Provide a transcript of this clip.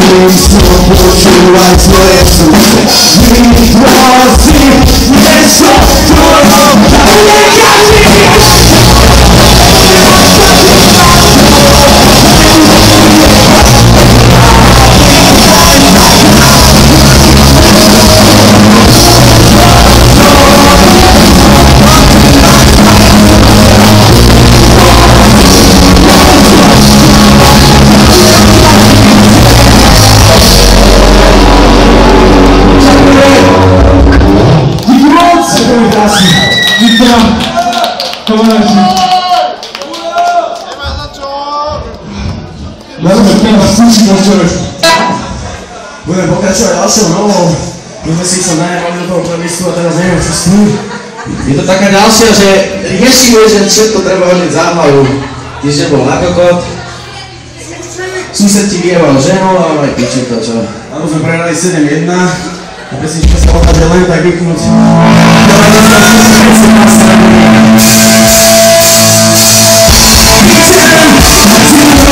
Počúvaj svoje srdce, vytvoří niečo, ktorom daje Budeme pokračovať ďalšou novou. My sme si sa najmali do toho playlistu a teraz neviem, čo s tým. Je to taká ďalšia, že riešime, že všetko treba hodiť za hlavu. Tiež nebol na kokot. Sused ti vyjeval ženu a on aj piči to, čo? Áno, sme prehrali 7-1 a pesnička sa okáže len tak vypnúť. Idem